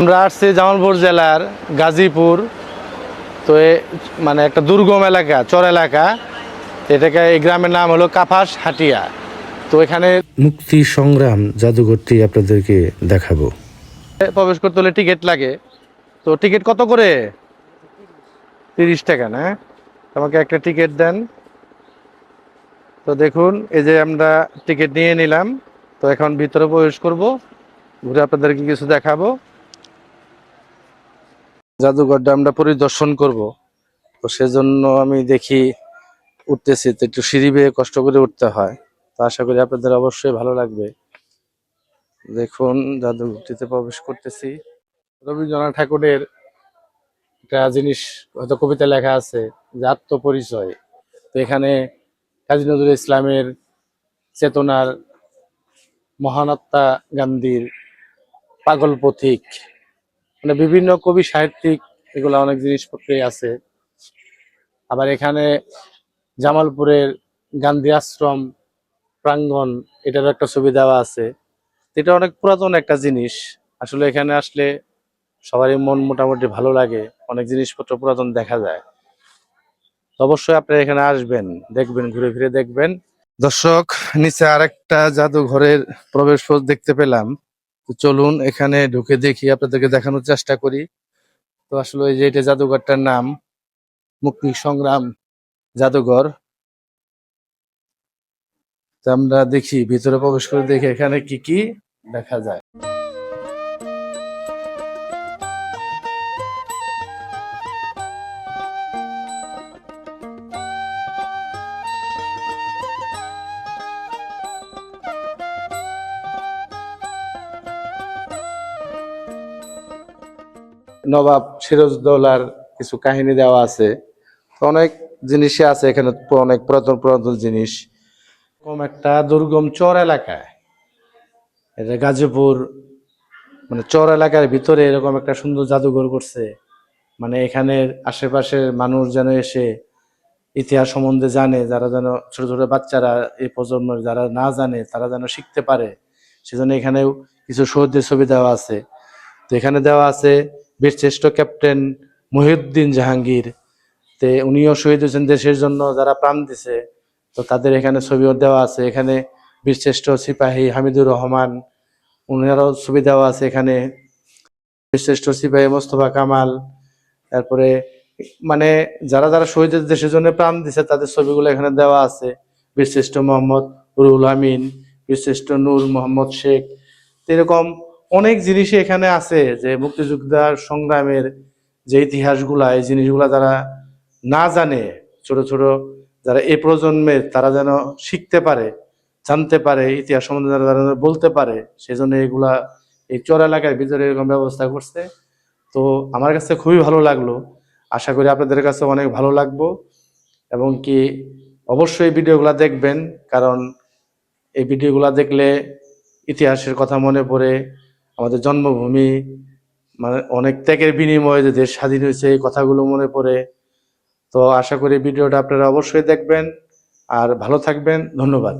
আমরা আসছি জামালপুর জেলার গাজীপুর। তো মানে একটা দুর্গম এলাকা, চর এলাকা। এটাকে এই গ্রামের নাম হলো কাফাস হাটিয়া। তো এখানে মুক্তি সংগ্রাম জাদুঘরটি আপনাদেরকে দেখাবো। প্রবেশ করতে হলে টিকিট লাগে। তো টিকিট কত করে? 30 টাকা না? আমাকে একটা টিকিট দেন। তো দেখুন, এই যে আমরা টিকিট নিয়ে নিলাম। তো এখন ভিতরে প্রবেশ করব, ঘুরে আপনাদেরকে কিছু দেখাবো। জাদুঘরটা আমরা পরিদর্শন করব। তো সেজন্য আমি দেখি উঠতেছি, তো একটু সিঁড়ি বেয়ে কষ্ট করে উঠতে হয়। তো আশা করি আপনাদের অবশ্যই ভালো লাগবে। দেখুন, জাদুঘরটিতে প্রবেশ করতেছি। রবীন্দ্রনাথ ঠাকুরের একটা জিনিস হয়তো কবিতা লেখা আছে যে আত্মপরিচয়। তো এখানে কাজী নজরুল ইসলামের চেতনার, মহাত্মা গান্ধীর পাগল পথিক, মানে বিভিন্ন কবি সাহিত্যিক, এগুলা অনেক জিনিসপত্রই আছে। আবার এখানে জামালপুরের গান্ধী আশ্রম প্রাঙ্গণ, এটারও একটা ছবি দেওয়া আছে। এটা অনেক পুরাতন একটা জিনিস। আসলে এখানে আসলে সবারই মন মোটামুটি ভালো লাগে, অনেক জিনিসপত্র পুরাতন দেখা যায়। তো অবশ্যই আপনারা এখানে আসবেন, দেখবেন, ঘুরে ফিরে দেখবেন। দর্শক, নিচে আরেকটা জাদুঘরের প্রবেশ পথ দেখতে পেলাম। তো চলুন এখানে ঢুকে দেখি, আপনাদেরকে দেখানোর চেষ্টা করি। তো আসলে এই যে এটা জাদুঘরটার নাম মুক্তি সংগ্রাম জাদুঘর। তো আমরা দেখি, ভিতরে প্রবেশ করে দেখি এখানে কি কি দেখা যায়। নবাব সিরাজউদ্দৌলার কিছু কাহিনী দেওয়া আছে। তো অনেক জিনিসই আছে এখানে, অনেক পুরাতন পুরাতন জিনিস। এরকম একটা দুর্গম চর এলাকায়, এটা গাজীপুর, মানে চর এলাকার ভিতরে এরকম একটা সুন্দর জাদুঘর করছে। মানে এখানের আশেপাশের মানুষ যেন এসে ইতিহাস সম্বন্ধে জানে, যারা যেন ছোট ছোট বাচ্চারা, এই প্রজন্মের যারা না জানে তারা যেন শিখতে পারে। সেজন্য এখানেও কিছু শহীদদের ছবি দেওয়া আছে। তো এখানে দেওয়া আছে বীরশ্রেষ্ঠ ক্যাপ্টেন মহিউদ্দিন জাহাঙ্গীর। তে উনিও শহীদ হয়েছেন দেশের জন্য, যারা প্রাণ দিছে। তো তাদের এখানে ছবিও দেওয়া আছে। এখানে বীরশ্রেষ্ঠ সিপাহী হামিদুর রহমান, উনারও ছবি দেওয়া আছে এখানে। বীরশ্রেষ্ঠ সিপাহী মোস্তফা কামাল, তারপরে মানে যারা যারা শহীদের দেশের জন্য প্রাণ দিছে তাদের ছবিগুলো এখানে দেওয়া আছে। বীরশ্রেষ্ঠ মোহাম্মদ রুহুল আমিন, বীরশ্রেষ্ঠ নূর মোহাম্মদ শেখ। তো এরকম অনেক জিনিসই এখানে আছে, যে মুক্তিযোদ্ধার সংগ্রামের যে ইতিহাসগুলা, এই জিনিসগুলা যারা না জানে, ছোট ছোট যারা এই প্রজন্মের, তারা যেন শিখতে পারে, জানতে পারে, ইতিহাস সম্বন্ধে যারা যারা বলতে পারে। সেজন্য এগুলা এই চর এলাকার ভিতরে এরকম ব্যবস্থা করছে। তো আমার কাছে খুবই ভালো লাগলো। আশা করি আপনাদের কাছে অনেক ভালো লাগবো, এবং কি অবশ্যই ভিডিওগুলা দেখবেন। কারণ এই ভিডিওগুলা দেখলে ইতিহাসের কথা মনে পড়ে, আমাদের জন্মভূমি, মানে অনেক ত্যাগের বিনিময়ে যে দেশ স্বাধীন হয়েছে, এই কথাগুলো মনে পড়ে। তো আশা করি ভিডিওটা আপনারা অবশ্যই দেখবেন। আর ভালো থাকবেন। ধন্যবাদ।